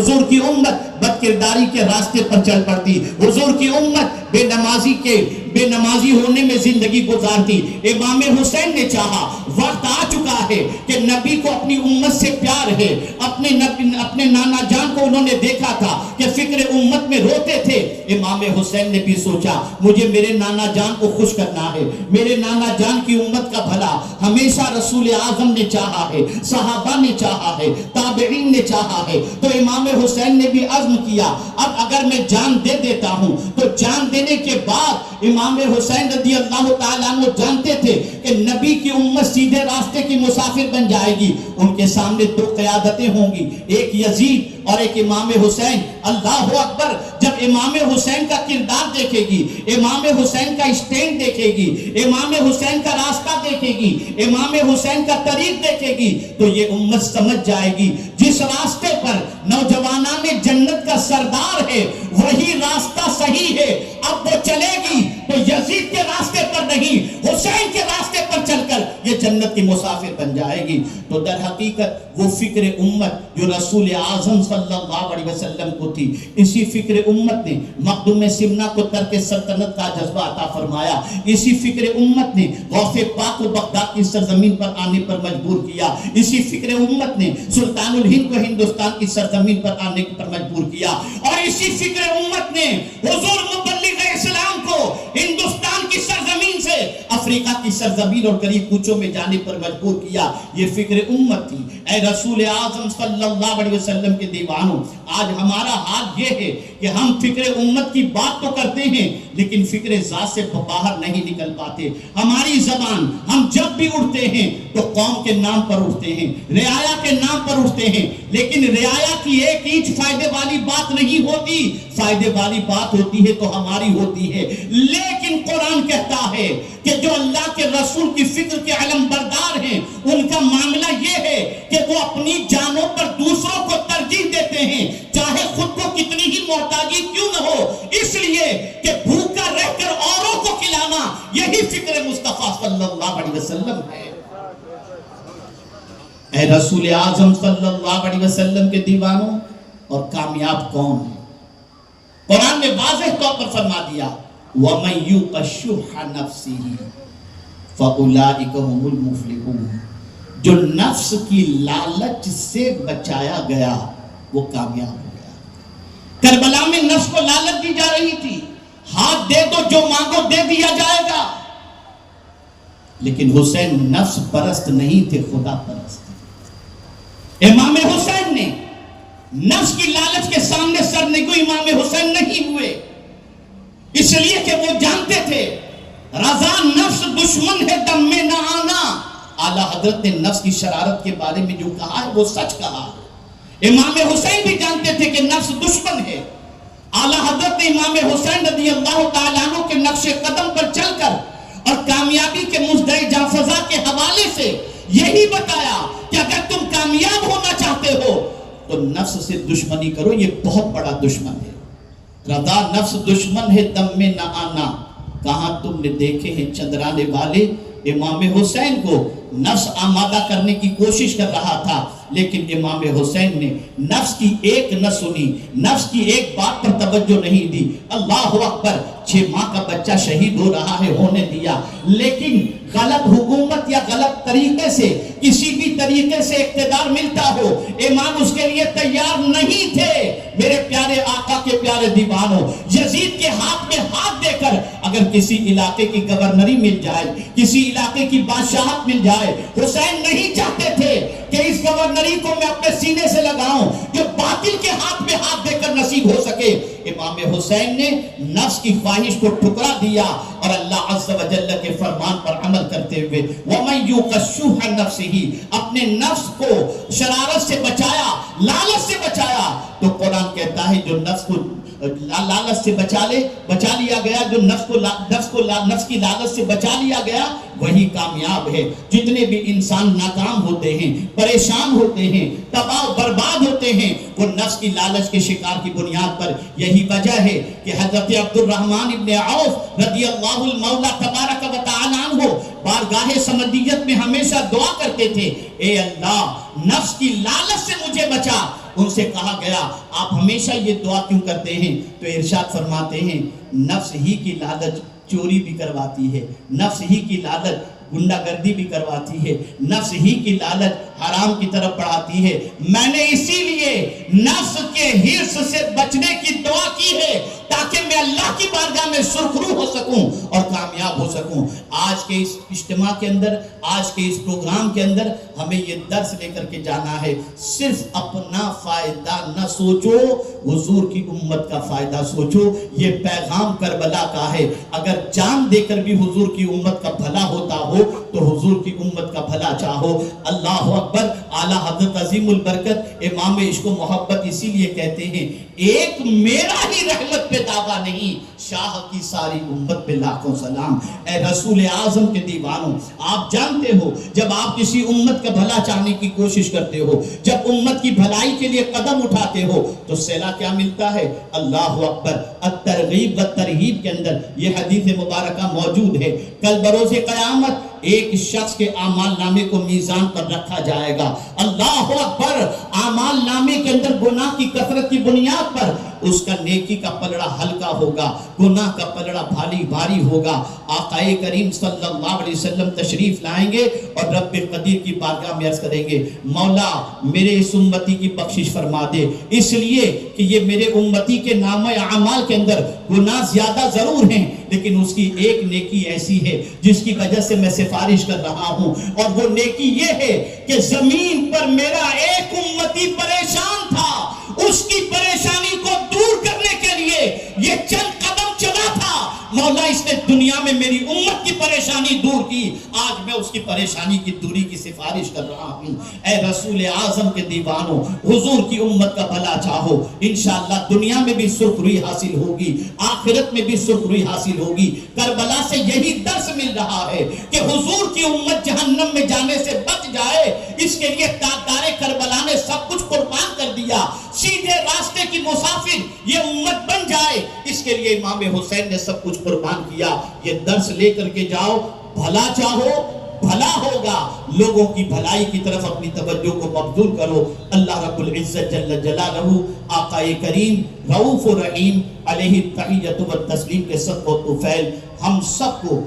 حضور کی امت بد کرداری کے راستے پر چل پڑتی، حضور کی امت بے نمازی ہونے میں زندگی گزارتی۔ امام حسین نے چاہا، وقت آ چکا ہے کہ نبی کو اپنی امت سے پیار ہے، اپنے نانا جان کو انہوں نے دیکھا تھا کہ فکر امت میں روتے تھے۔ امام حسین نے بھی سوچا مجھے میرے نانا جان کو خوش کرنا ہے، میرے نانا جان کی امت کا بھلا ہمیشہ رسول اعظم نے چاہا ہے، صحابہ نے چاہا ہے، تابعین نے چاہا ہے۔ تو امام حسین نے بھی عزم کیا اب اگر میں جان دے دیتا ہوں تو جان دینے کے بعد امام حسین رضی اللہ تعالیٰ عنہ جانتے تھے کہ نبی کی امت سیدھے راستے کی مسافر بن جائے گی۔ ان کے سامنے دو قیادتیں ہوں گی، ایک یزید اور ایک امام حسین۔ اللہ اکبر! جب امام حسین کا کردار دیکھے گی، امام حسین کا اسٹینڈ دیکھے گی، امام حسین کا راستہ دیکھے گی، امام حسین کا طریق دیکھے گی تو یہ امت سمجھ جائے گی جس راستے پر نوجوانان جنت کا سردار ہے وہی راستہ صحیح ہے۔ اب وہ چلے گی تو یزید کے راستے پر نہیں، حسین کے راستے پر چل کر یہ جنت کی مسافر بن جائے گی۔ تو در حقیقت وہ فکر امت جو رسول اعظم صلی اللہ علیہ وسلم کو تھی، اسی فکر امت نے مخدوم سمنا کو ترک سلطنت کا جذبہ عطا فرمایا، اسی فکر امت نے غوث پاک کو بغداد کی سرزمین پر آنے پر مجبور کیا، اسی فکر امت نے سلطان الہند کو ہندوستان کی سرزمین پر آنے پر مجبور کیا، اور اسی فکر امت نے حضور مبلغ اسلام کو ہندوستان کی سرزمین سے افریقہ کی سرزمین اور قریب کوچوں میں جانے پر مجبور کیا۔ یہ فکر امت تھی۔ اے رسول اعظم صلی اللہ علیہ وسلم کے دیوانوں، آج ہمارا حال یہ ہے کہ ہم فکر امت کی بات تو کرتے ہیں لیکن فکر ذات سے باہر نہیں نکل پاتے۔ ہماری زبان، ہم جب بھی اٹھتے ہیں تو قوم کے نام پر اٹھتے ہیں، رعایا کے نام پر اٹھتے ہیں، لیکن رعایا کی ایک اینچ فائدے والی بات نہیں ہوتی، فائدے والی بات ہوتی ہے تو ہماری ہوتی ہے۔ لیکن قرآن کہتا ہے کہ جو اللہ کے رسول کی فکر کے علم بردار ہیں ان کا معاملہ یہ ہے کہ وہ اپنی جانوں پر دوسروں کو ترجیح دیتے ہیں، چاہے خود کو کتنی ہی محتاجی کیوں نہ ہو، اس لیے کہ بھوکا رہ کر اوروں کو کھلانا یہی فکر مصطفیٰ صلی اللہ علیہ وسلم ہے۔ اے رسول اعظم صلی اللہ علیہ وسلم کے دیوانوں، اور کامیاب کون ہے؟ قرآن نے واضح طور پر فرما دیا وَمَن يُوقَ شُحَّ نَفْسِهِ فَأُولَٰئِكَ هُمُ الْمُفْلِحُونَ۔ جو نفس کی لالچ سے بچایا گیا وہ کامیاب ہو گیا۔ کربلا میں نفس کو لالچ دی جا رہی تھی، ہاتھ دے دو جو مانگو دے دیا جائے گا، لیکن حسین نفس پرست نہیں تھے، خدا پرست تھے۔ امام حسین نے نفس کی لالچ کے سامنے سرنگو امام حسین نہیں ہوئے، اس لیے کہ وہ جانتے تھے رضا نفس دشمن ہے دم میں نہ آنا۔ اعلیٰ حضرت نے نفس کی شرارت کے بارے میں جو کہا ہے وہ سچ کہا ہے۔ امام حسین بھی جانتے تھے کہ نفس دشمن ہے۔ اعلیٰ حضرت نے امام حسین رضی اللہ تعالیٰ عنہ کے نقش قدم پر چل کر اور کامیابی کے مزدہ جانفزا کے حوالے سے یہی بتایا کہ اگر تم کامیاب ہونا چاہتے ہو تو نفس سے دشمنی کرو، یہ بہت بڑا دشمن ہے۔ رضا نفس دشمن ہے دم میں نہ آنا۔ کہاں تم نے دیکھے ہیں چندرانے والے امام حسین کو نفس آمادہ کرنے کی کوشش کر رہا تھا، لیکن امام حسین نے نفس کی ایک نہ سنی، نفس کی ایک بات پر توجہ نہیں دی۔ اللہ اکبر! 6 ماہ کا بچہ شہید ہو رہا ہے، ہونے دیا، لیکن غلط حکومت یا غلط طریقے سے کسی بھی طریقے سے اقتدار ملتا ہو، امام اس کے لیے تیار نہیں تھے۔ میرے پیارے آقا کے پیارے دیوانوں، یزید کے ہاتھ میں ہاتھ دے کر اگر کسی علاقے کی گورنری مل جائے، کسی علاقے کی بادشاہت مل جائے، حسین نہیں چاہتے تھے کہ اس گورنری کو میں اپنے سینے سے لگاؤں جو باطل کے ہاتھ میں ہاتھ دے کر نصیب ہو سکے۔ امام حسین نے نفس کی خواہش کو ٹھکرا دیا اور اللہ عز و جل کے فرمان پر عمل کرتے ہوئے وَمَن يُوقَ شُحَّ نَفْسِهِ اپنے نفس کو شرارت سے بچایا، لالچ سے بچایا۔ تو قرآن کہتا ہے جو نفس کو لالچ سے بچا لیا گیا، جو نفس کی لالچ سے بچا لیا گیا وہی کامیاب ہے۔ جتنے بھی انسان ناکام ہوتے ہیں، پریشان ہوتے ہیں، تباہ برباد ہوتے ہیں، وہ نفس کی لالچ کے شکار کی بنیاد پر۔ یہی وجہ ہے کہ حضرت عبد الرحمن ابن عوف رضی اللہ المولا تبارک و تعالی عنہ بارگاہ سمدیت میں ہمیشہ دعا کرتے تھے، اے اللہ نفس کی لالچ سے مجھے بچا، ان سے کہا گیا آپ ہمیشہ یہ دعا کیوں کرتے ہیں؟ تو ارشاد فرماتے ہیں نفس ہی کی لالچ چوری بھی کرواتی ہے، نفس ہی کی لالچ گنڈا گردی بھی کرواتی ہے، نفس ہی کی لالچ حرام کی طرف بڑھاتی ہے۔ میں نے اسی لیے نفس کے حرص سے بچنے کی دعا کی ہے تاکہ میں اللہ کی بارگاہ میں سرخرو ہو سکوں اور کامیاب ہو سکوں۔ آج کے اس اجتماع کے اندر، آج کے اس پروگرام کے اندر ہمیں یہ درس لے کر کے جانا ہے، صرف اپنا فائدہ نہ سوچو، حضور کی امت کا فائدہ سوچو۔ یہ پیغام کربلا کا ہے، اگر جان دے کر بھی حضور کی امت کا بھلا ہوتا ہو تو حضور کی امت کا بھلا چاہو۔ اللہ اکبر۔ اعلیٰ حضرت عظیم البرکت امام عشق و محبت اسی لیے کہتے ہیں ایک میرا ہی رحمت پہ دعویٰ نہیں، شاہ کی ساری امت پہ لاکھوں سلام۔ اے رسول اعظم کے دیوانوں، آپ جانتے ہو جب آپ کسی امت کا بھلا چاہنے کی کوشش کرتے ہو، جب امت کی بھلائی کے لیے قدم اٹھاتے ہو تو صلہ کیا ملتا ہے؟ اللہ اکبر۔ الترغیب و ترہیب کے اندر یہ حدیث مبارکہ موجود ہے، کل بروز قیامت ایک شخص کے اعمال نامے کو میزان پر رکھا جائے گا۔ اللہ اکبر۔ اعمال نامے کے اندر گناہ کی کثرت کی بنیاد پر اس کا نیکی کا پلڑا ہلکا ہوگا، گناہ کا پلڑا بھاری ہوگا۔ آقا کریم صلی اللہ علیہ وسلم تشریف لائیں گے اور رب قدیر کی بارگاہ میں عرض کریں گے مولا میرے اس امتی کی بخشش فرما دے، اس لیے کہ یہ میرے امتی کے نامہ اعمال کے اندر گناہ زیادہ ضرور ہیں لیکن اس کی ایک نیکی ایسی ہے جس کی وجہ سے میں سفارش کر رہا ہوں، اور وہ نیکی یہ ہے کہ زمین پر میرا ایک امتی پریشان تھا، اس کی پریشانی کو دور کرنے کے لیے یہ چند قدم چلا تھا، مولا اس نے دنیا میں میری امت کی پریشانی دور کی، آج میں اس کی پریشانی کی دوری کی سفارش کر رہا ہوں۔ اے رسول اعظم کے دیوانوں، حضور کی امت کا بھلا چاہو، انشاءاللہ دنیا میں بھی سرخروئی حاصل ہوگی، آخرت میں بھی سرخروئی حاصل ہوگی۔ کربلا سے یہی درس مل رہا ہے کہ حضور کی امت جہنم میں جانے سے بچ جائے، اس کے لیے تاجدار کربلا نے سب کچھ قربان کر دیا، سیدھے راستے کی مسافر یہ امت بن جائے، اس کے لیے امام حسین نے سب کچھ قربان کیا۔ یہ درس لے کر کے جاؤ، بھلا چاہو بھلا ہوگا، لوگوں کی بھلائی کی طرف اپنی توجہ کو مبذول کرو۔ اللہ رب العزت جل جلالہ آقا کریم رؤوف رحیم علیہ التحیۃ والتسلیم کے صدقہ و طفیل ہم سب کو